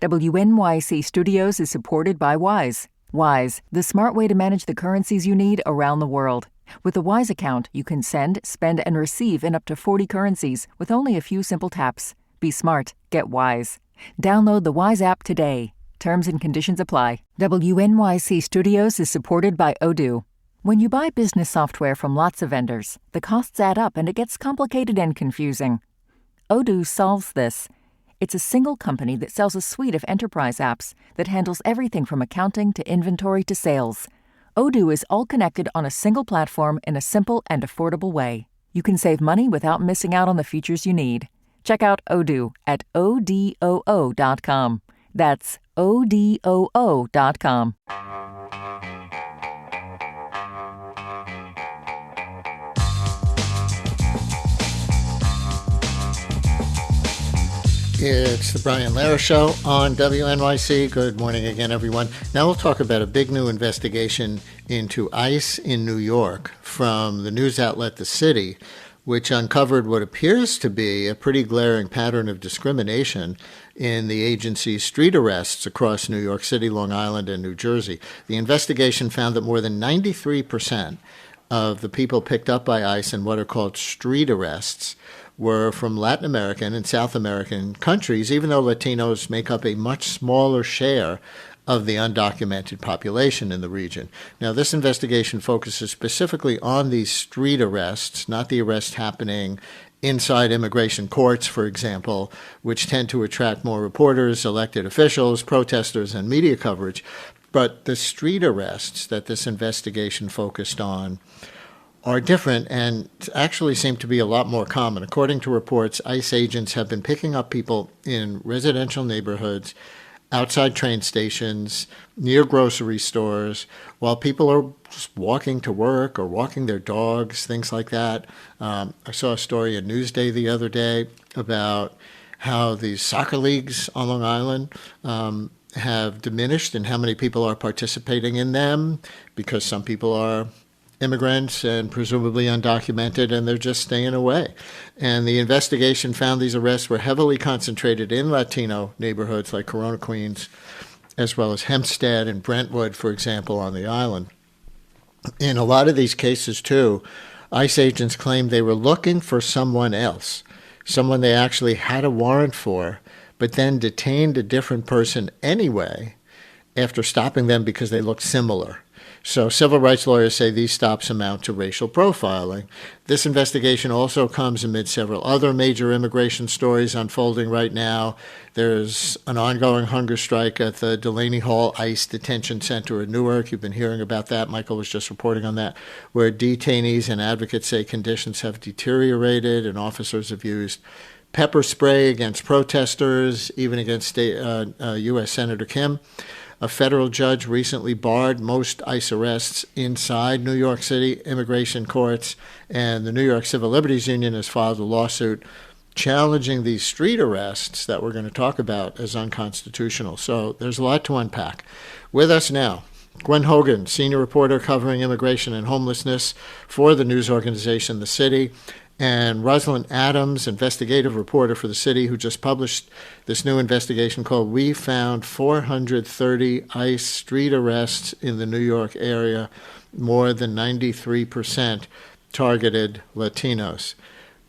WNYC Studios is supported by Wise. Wise, the smart way to manage the currencies you need around the world. With the Wise account, you can send, spend, and receive in up to 40 currencies with only a few simple taps. Be smart. Get Wise. Download the Wise app today. Terms and conditions apply. WNYC Studios is supported by Odoo. When you buy business software from lots of vendors, the costs add up and it gets complicated and confusing. Odoo solves this. It's a single company that sells a suite of enterprise apps that handles everything from accounting to inventory to sales. Odoo is all connected on a single platform in a simple and affordable way. You can save money without missing out on the features you need. Check out Odoo at odoo.com. That's odoo.com. It's the Brian Lehrer Show on WNYC. Good morning again, everyone. Now we'll talk about a big new investigation into ICE in New York from the news outlet The City, which uncovered what appears to be a pretty glaring pattern of discrimination in the agency's street arrests across New York City, Long Island, and New Jersey. The investigation found that more than 93% of the people picked up by ICE in what are called street arrests were from Latin American and South American countries, even though Latinos make up a much smaller share of the undocumented population in the region. Now, this investigation focuses specifically on these street arrests, not the arrests happening inside immigration courts, for example, which tend to attract more reporters, elected officials, protesters, and media coverage. But the street arrests that this investigation focused on are different and actually seem to be a lot more common. According to reports, ICE agents have been picking up people in residential neighborhoods, outside train stations, near grocery stores, while people are just walking to work or walking their dogs, things like that. I saw a story in Newsday the other day about how these soccer leagues on Long Island have diminished and how many people are participating in them because some people are immigrants and presumably undocumented, and they're just staying away. And the investigation found these arrests were heavily concentrated in Latino neighborhoods like Corona, Queens, as well as Hempstead and Brentwood, for example, on the island. In a lot of these cases, too, ICE agents claimed they were looking for someone else, someone they actually had a warrant for, but then detained a different person anyway after stopping them because they looked similar. So civil rights lawyers say these stops amount to racial profiling. This investigation also comes amid several other major immigration stories unfolding right now. There's an ongoing hunger strike at the Delaney Hall ICE Detention Center in Newark. You've been hearing about that. Michael was just reporting on that, where detainees and advocates say conditions have deteriorated and officers have used pepper spray against protesters, even against U.S. Senator Kim. A federal judge recently barred most ICE arrests inside New York City immigration courts, and the New York Civil Liberties Union has filed a lawsuit challenging these street arrests that we're going to talk about as unconstitutional. So there's a lot to unpack. With us now, Gwynne Hogan, senior reporter covering immigration and homelessness for the news organization The City, and Rosalind Adams, investigative reporter for The City, who just published this new investigation called We Found 430 ICE Street Arrests in the New York Area, more than 93% targeted Latinos.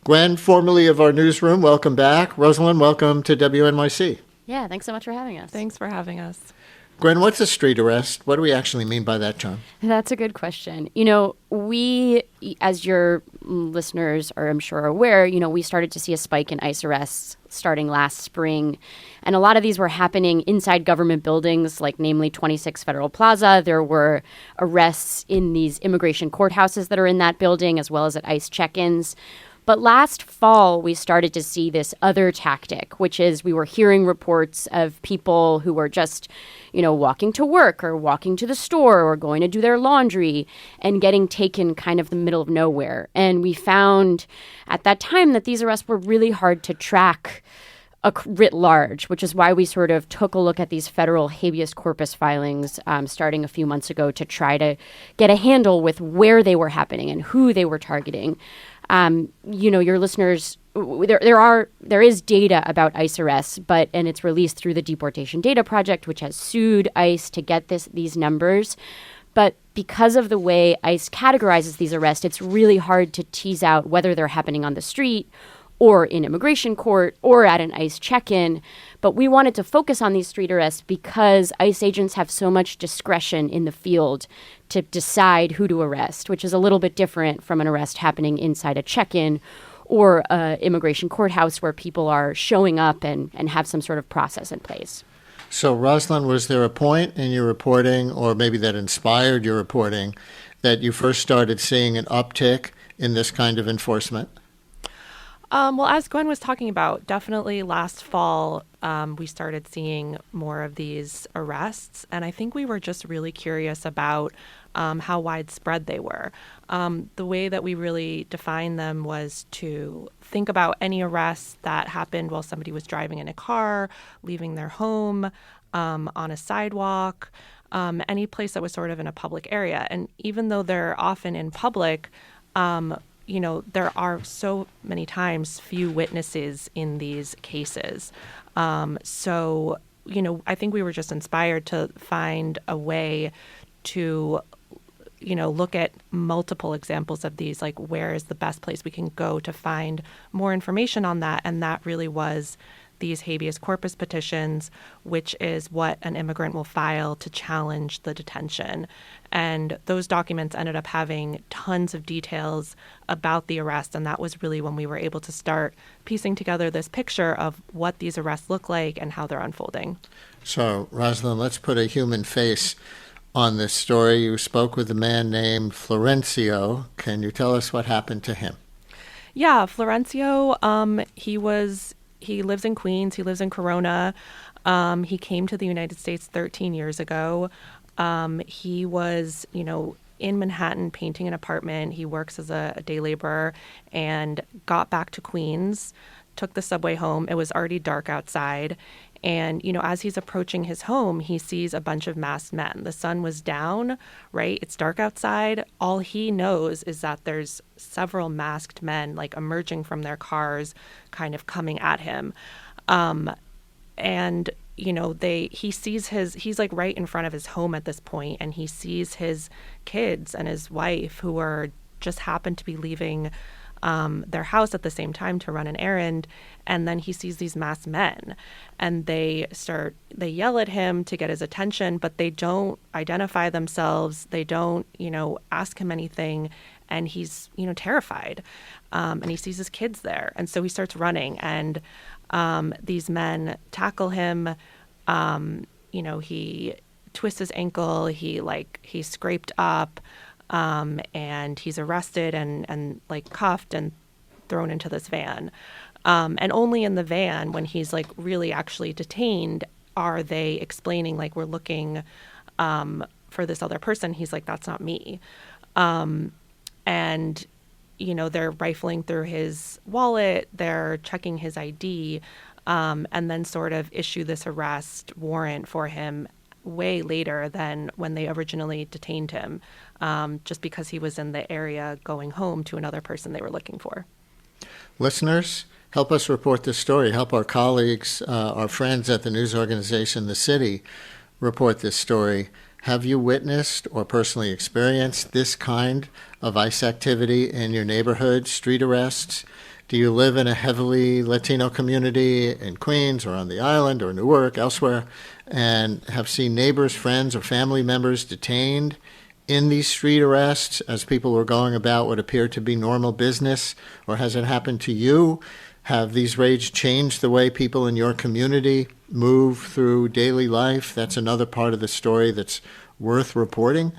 Gwynne, formerly of our newsroom, welcome back. Rosalind, welcome to WNYC. Yeah, thanks so much for having us. Thanks for having us. Gwynne, what's a street arrest? What do we actually mean by that term? That's a good question. You know, we, as your listeners are, I'm sure, aware, we started to see a spike in ICE arrests starting last spring. And a lot of these were happening inside government buildings, like namely 26 Federal Plaza. There were arrests in these immigration courthouses that are in that building, as well as at ICE check-ins. But last fall, we started to see this other tactic, which is we were hearing reports of people who were just, walking to work or walking to the store or going to do their laundry and getting taken kind of the middle of nowhere. And we found at that time that these arrests were really hard to track writ large, which is why we sort of took a look at these federal habeas corpus filings starting a few months ago to try to get a handle with where they were happening and who they were targeting. Your listeners, there is data about ICE arrests, and it's released through the Deportation Data Project, which has sued ICE to get these numbers. But because of the way ICE categorizes these arrests, it's really hard to tease out whether they're happening on the street or in immigration court or at an ICE check-in. But we wanted to focus on these street arrests because ICE agents have so much discretion in the field to decide who to arrest, which is a little bit different from an arrest happening inside a check-in or an immigration courthouse where people are showing up and have some sort of process in place. So, Rosalind, was there a point in your reporting, or maybe that inspired your reporting, that you first started seeing an uptick in this kind of enforcement? Well, as Gwen was talking about, definitely last fall, we started seeing more of these arrests. And I think we were just really curious about how widespread they were. The way that we really defined them was to think about any arrests that happened while somebody was driving in a car, leaving their home, on a sidewalk, any place that was sort of in a public area. And even though they're often in public, there are so many times few witnesses in these cases. I think we were just inspired to find a way to, look at multiple examples of these, like where is the best place we can go to find more information on that. And that really was these habeas corpus petitions, which is what an immigrant will file to challenge the detention. And those documents ended up having tons of details about the arrest. And that was really when we were able to start piecing together this picture of what these arrests look like and how they're unfolding. So, Rosalind, let's put a human face on this story. You spoke with a man named Florencio. Can you tell us what happened to him? Yeah, Florencio, he lives in Queens. He lives in Corona. He came to the United States 13 years ago. He was, in Manhattan painting an apartment. He works as a day laborer and got back to Queens, took the subway home. It was already dark outside. And, as he's approaching his home, he sees a bunch of masked men. The sun was down, right? It's dark outside. All he knows is that there's several masked men like emerging from their cars, kind of coming at him. He sees he's like right in front of his home at this point, and he sees his kids and his wife who are just happened to be leaving their house at the same time to run an errand. And then he sees these masked men, and they yell at him to get his attention, but they don't identify themselves. They don't, ask him anything. And he's, terrified. And he sees his kids there. And so he starts running, and these men tackle him. He twists his ankle. He's scraped up. And he's arrested and cuffed and thrown into this van. And only in the van, when he's really actually detained, are they explaining we're looking for this other person. He's like, that's not me. And they're rifling through his wallet, they're checking his ID, and then sort of issue this arrest warrant for him way later than when they originally detained him, just because he was in the area going home to another person they were looking for. Listeners, help us report this story. Help our colleagues, our friends at the news organization The City, report this story. Have you witnessed or personally experienced this kind of ICE activity in your neighborhood, street arrests? Do you live in a heavily Latino community in Queens or on the island or Newark, elsewhere, and have seen neighbors, friends, or family members detained in these street arrests as people were going about what appeared to be normal business? Or has it happened to you? Have these raids changed the way people in your community move through daily life? That's another part of the story that's worth reporting,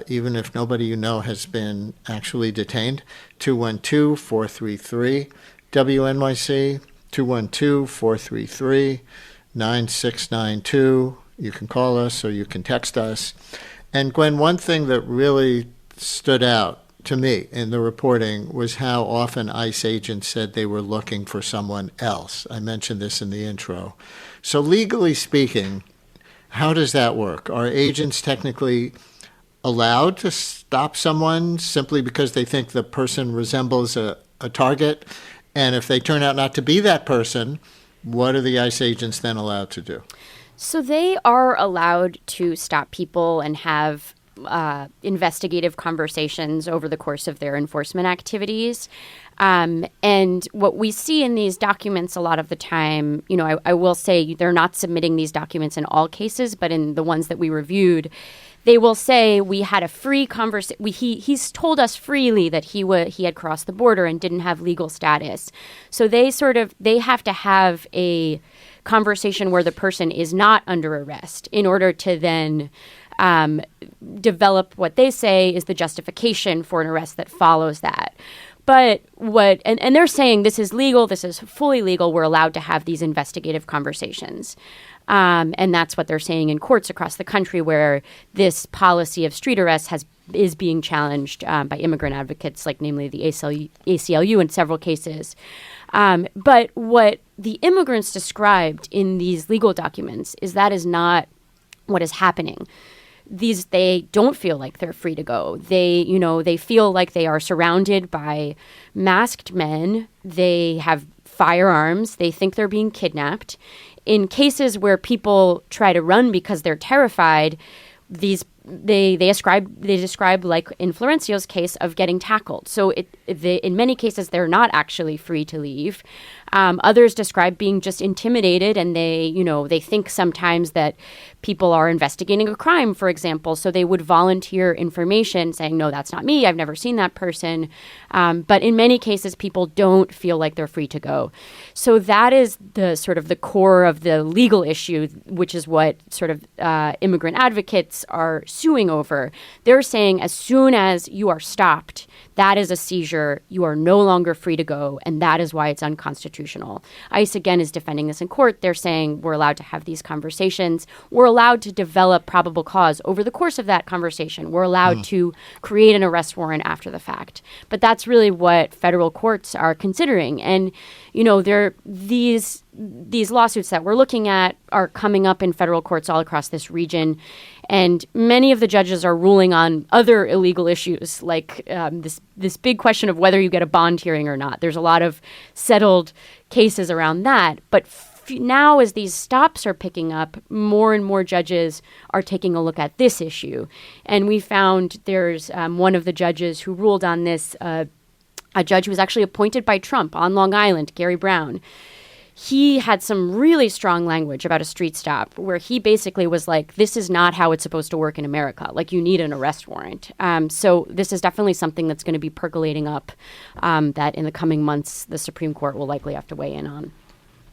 even if nobody you know has been actually detained. 212-433-WNYC, 212-433-9692. You can call us or you can text us. And Gwen, one thing that really stood out to me in the reporting was how often ICE agents said they were looking for someone else. I mentioned this in the intro. So legally speaking, how does that work? Are agents technically allowed to stop someone simply because they think the person resembles a target? And if they turn out not to be that person, what are the ICE agents then allowed to do? So they are allowed to stop people and have investigative conversations over the course of their enforcement activities. And what we see in these documents a lot of the time, I will say they're not submitting these documents in all cases, but in the ones that we reviewed, they will say we had a free conversation. He's told us freely that he had crossed the border and didn't have legal status. So they have to have a conversation where the person is not under arrest in order to then develop what they say is the justification for an arrest that follows that. But and they're saying this is legal, this is fully legal, we're allowed to have these investigative conversations. And that's what they're saying in courts across the country where this policy of street arrest is being challenged by immigrant advocates, like namely the ACLU in several cases. But what the immigrants described in these legal documents is that is not what is happening. They don't feel like they're free to go. They feel like they are surrounded by masked men. They have firearms. They think they're being kidnapped. In cases where people try to run because they're terrified, they describe, like in Florencio's case, of getting tackled. So in many cases, they're not actually free to leave. Others describe being just intimidated, and they think sometimes that people are investigating a crime, for example. So they would volunteer information saying, no, that's not me. I've never seen that person. But in many cases, people don't feel like they're free to go. So that is the sort of the core of the legal issue, which is what sort of immigrant advocates are suing over. They're saying as soon as you are stopped, that is a seizure. You are no longer free to go, and that is why it's unconstitutional. ICE, again, is defending this in court. They're saying we're allowed to have these conversations. We're allowed to develop probable cause over the course of that conversation. We're allowed to create an arrest warrant after the fact. But that's really what federal courts are considering. And, these lawsuits that we're looking at are coming up in federal courts all across this region. And many of the judges are ruling on other illegal issues, like this big question of whether you get a bond hearing or not. There's a lot of settled cases around that. But now, as these stops are picking up, more and more judges are taking a look at this issue. And we found there's one of the judges who ruled on this, a judge who was actually appointed by Trump on Long Island, Gary Brown. He had some really strong language about a street stop where he basically was like, this is not how it's supposed to work in America. Like, you need an arrest warrant. So this is definitely something that's going to be percolating up that in the coming months, the Supreme Court will likely have to weigh in on.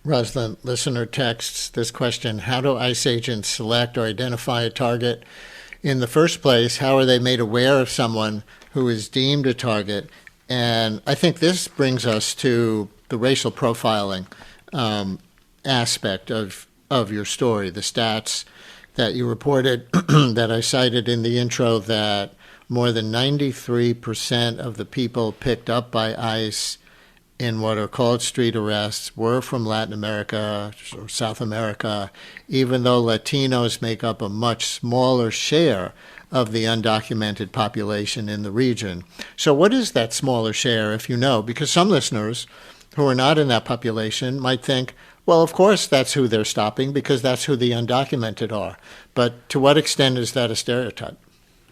Rosalind, listener texts this question: how do ICE agents select or identify a target in the first place? How are they made aware of someone who is deemed a target? And I think this brings us to the racial profiling aspect of your story, the stats that you reported that I cited in the intro, that more than 93% of the people picked up by ICE in what are called street arrests were from Latin America or South America, even though Latinos make up a much smaller share of the undocumented population in the region. So what is that smaller share, if you know? Because some listeners who are not in that population might think, well, of course that's who they're stopping because that's who the undocumented are. But to what extent is that a stereotype?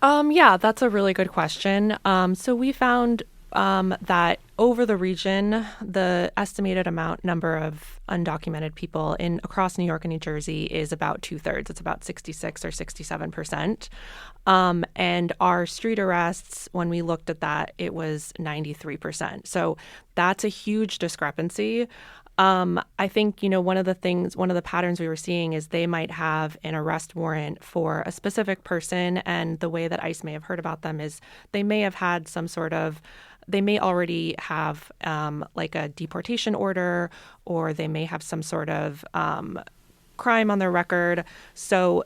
Yeah, that's a really good question. So we found that over the region, the estimated number of undocumented people across New York and New Jersey is about 2/3. It's about 66 or 67%. And our street arrests, when we looked at that, it was 93%. So that's a huge discrepancy. I think, one of the patterns we were seeing is they might have an arrest warrant for a specific person. And the way that ICE may have heard about them is they may have had they may already have like a deportation order, or they may have some sort of crime on their record. So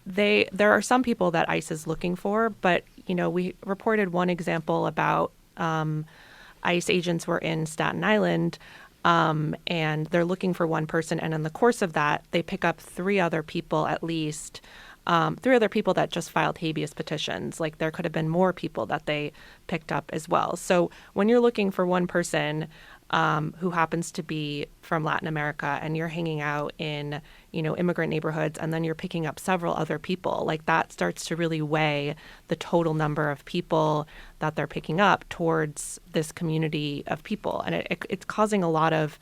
there are some people that ICE is looking for, but, we reported one example about ICE agents were in Staten Island, and they're looking for one person. And in the course of that, they pick up 3 other people at least people that just filed habeas petitions. Like there could have been more people that they picked up as well. So when you're looking for one person who happens to be from Latin America and you're hanging out in, immigrant neighborhoods, and then you're picking up several other people, like that starts to really weigh the total number of people that they're picking up towards this community of people. And it's causing a lot of,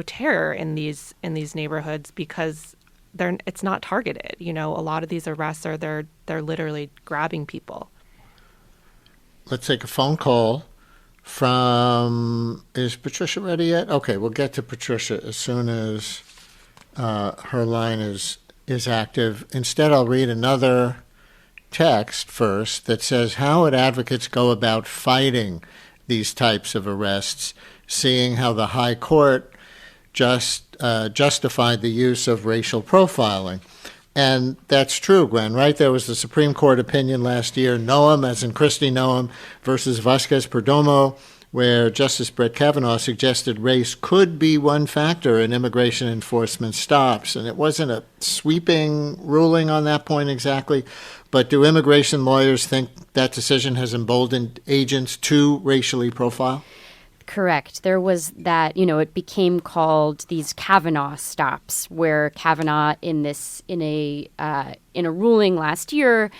terror in these neighborhoods because it's not targeted. A lot of these arrests are they're literally grabbing people. Let's take a phone call is Patricia ready yet? Okay, we'll get to Patricia as soon as her line is active. Instead, I'll read another text first that says, how would advocates go about fighting these types of arrests, seeing how the High Court justified the use of racial profiling? And that's true, Gwen, right? There was the Supreme Court opinion last year, Noam, as in Christie Noam, versus Vasquez Perdomo, where Justice Brett Kavanaugh suggested race could be one factor in immigration enforcement stops. And it wasn't a sweeping ruling on that point exactly, but do immigration lawyers think that decision has emboldened agents to racially profile? Correct. There was that, it became called these Kavanaugh stops, where Kavanaugh in a ruling last year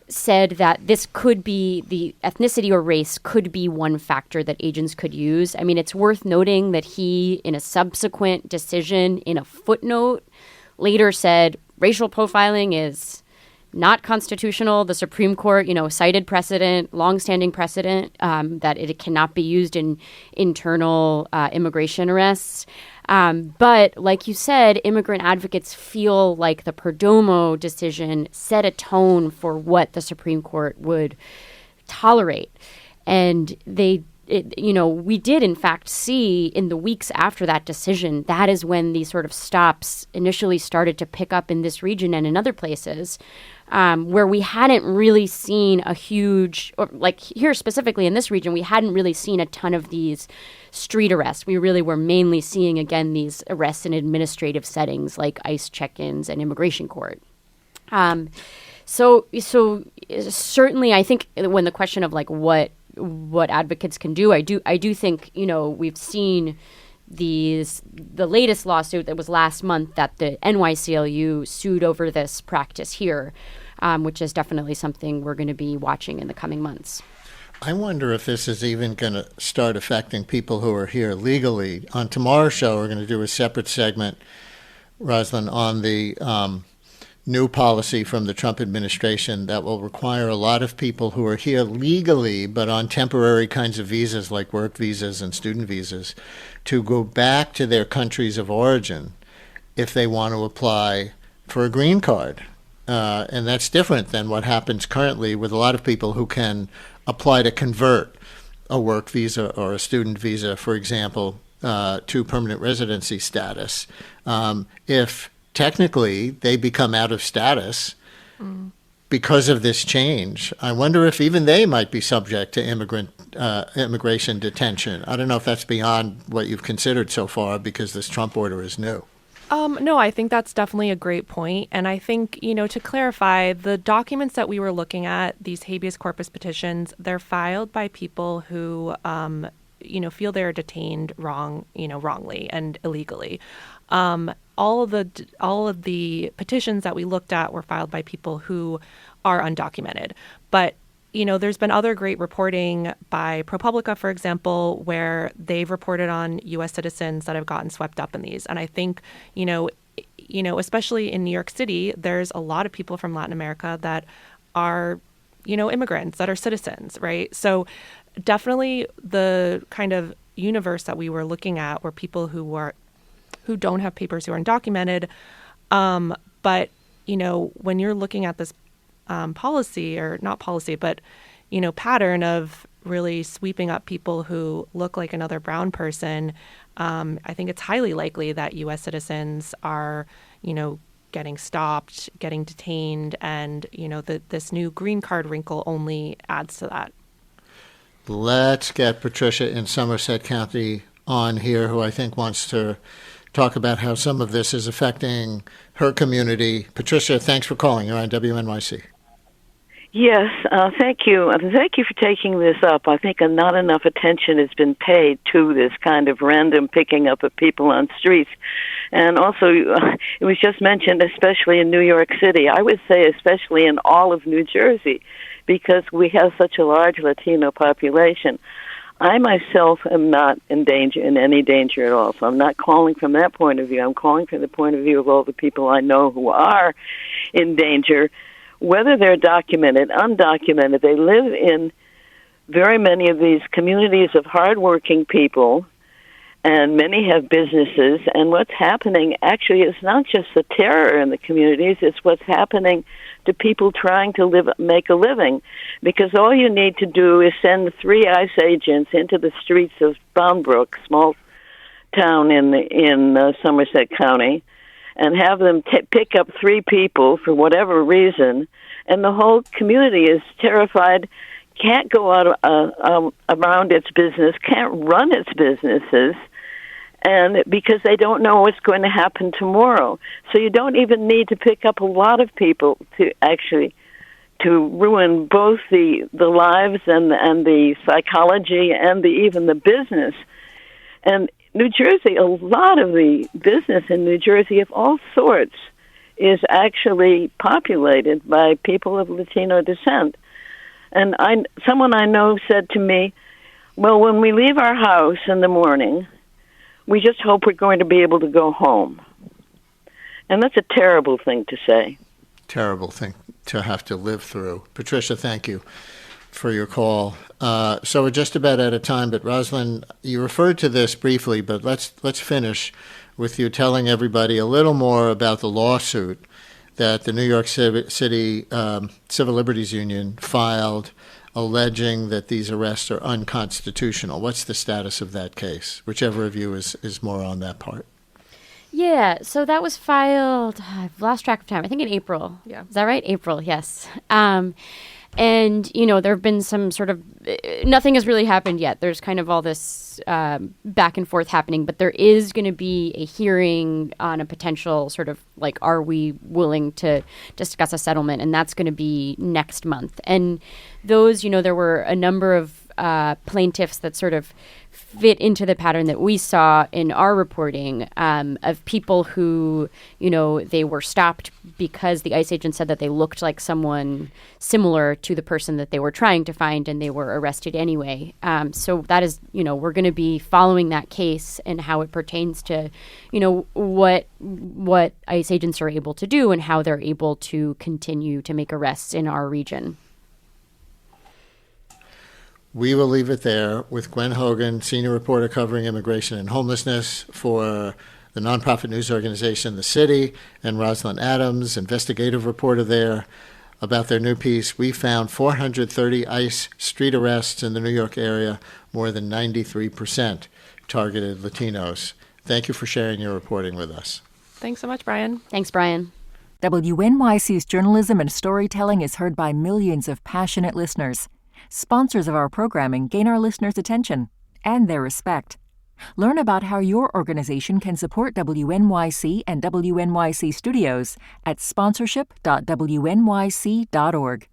said that this could be, the ethnicity or race could be one factor that agents could use. I mean, it's worth noting that he, in a subsequent decision in a footnote, later said racial profiling is not constitutional. The Supreme Court, cited precedent, longstanding precedent, that it cannot be used in internal immigration arrests. But like you said, immigrant advocates feel like the Perdomo decision set a tone for what the Supreme Court would tolerate. And we did in fact see in the weeks after that decision, that is when these sort of stops initially started to pick up in this region and in other places, where we hadn't really seen a huge, or like here specifically in this region, we hadn't really seen a ton of these street arrests. We really were mainly seeing, again, these arrests in administrative settings like ICE check-ins and immigration court. So certainly I think when the question of like what advocates can do, I do think, we've seen the latest lawsuit that was last month that the NYCLU sued over this practice here, which is definitely something we're going to be watching in the coming months. I wonder if this is even going to start affecting people who are here legally. On tomorrow's show, we're going to do a separate segment, Rosalind, on the new policy from the Trump administration that will require a lot of people who are here legally but on temporary kinds of visas like work visas and student visas to go back to their countries of origin if they want to apply for a green card. And that's different than what happens currently with a lot of people who can apply to convert a work visa or a student visa, for example, to permanent residency status. If technically they become out of status because of this change, I wonder if even they might be subject to immigration detention. I don't know if that's beyond what you've considered so far because this Trump order is new. No, I think that's definitely a great point. And I think, to clarify, the documents that we were looking at, these habeas corpus petitions, they're filed by people who, feel they're detained wrongly and illegally. All of the petitions that we looked at were filed by people who are undocumented. But there's been other great reporting by ProPublica, for example, where they've reported on U.S. citizens that have gotten swept up in these. And I think, especially in New York City, there's a lot of people from Latin America that are, immigrants, that are citizens, right? So definitely the kind of universe that we were looking at were people who don't have papers, who are undocumented. But, when you're looking at this policy, or not policy, but, pattern of really sweeping up people who look like another brown person, I think it's highly likely that U.S. citizens are, getting stopped, getting detained, and, this new green card wrinkle only adds to that. Let's get Patricia in Somerset County on here, who I think wants to talk about how some of this is affecting her community. Patricia, thanks for calling. You're on WNYC. Yes, thank you. Thank you for taking this up. I think not enough attention has been paid to this kind of random picking up of people on streets. And also, it was just mentioned, especially in New York City. I would say especially in all of New Jersey, because we have such a large Latino population. I myself am not in any danger at all. So I'm not calling from that point of view. I'm calling from the point of view of all the people I know who are in danger. Whether they're documented, undocumented, they live in very many of these communities of hardworking people, and many have businesses. And what's happening actually is not just the terror in the communities, it's what's happening to people trying to make a living. Because all you need to do is send 3 ICE agents into the streets of Boundbrook, small town in Somerset County, and have them pick up 3 people for whatever reason, and the whole community is terrified, can't go out around its business, can't run its businesses, and because they don't know what's going to happen tomorrow. So you don't even need to pick up a lot of people to ruin both the lives and the psychology and even the business. And New Jersey, a lot of the business in New Jersey of all sorts is actually populated by people of Latino descent. And someone I know said to me, well, when we leave our house in the morning, we just hope we're going to be able to go home. And that's a terrible thing to say. Terrible thing to have to live through. Patricia, thank you for your call. So we're just about out of time, but Rosalind, you referred to this briefly, but let's finish with you telling everybody a little more about the lawsuit that the New York City Civil Liberties Union filed alleging that these arrests are unconstitutional. What's the status of that case? Whichever of you is more on that part. Yeah, so that was filed, I've lost track of time, I think in April. Yeah. Is that right? April, yes. And, there have been some sort of, nothing has really happened yet. There's kind of all this back and forth happening, but there is going to be a hearing on a potential sort of like, are we willing to discuss a settlement? And that's going to be next month. And those, there were a number of plaintiffs that sort of fit into the pattern that we saw in our reporting of people who, they were stopped because the ICE agent said that they looked like someone similar to the person that they were trying to find, and they were arrested anyway. So that is, we're going to be following that case and how it pertains to, what ICE agents are able to do and how they're able to continue to make arrests in our region. We will leave it there with Gwynne Hogan, senior reporter covering immigration and homelessness for the nonprofit news organization The City, and Rosalind Adams, investigative reporter there, about their new piece. We found 430 ICE street arrests in the New York area, more than 93% targeted Latinos. Thank you for sharing your reporting with us. Thanks so much, Brian. Thanks, Brian. WNYC's journalism and storytelling is heard by millions of passionate listeners. Sponsors of our programming gain our listeners' attention and their respect. Learn about how your organization can support WNYC and WNYC Studios at sponsorship.wnyc.org.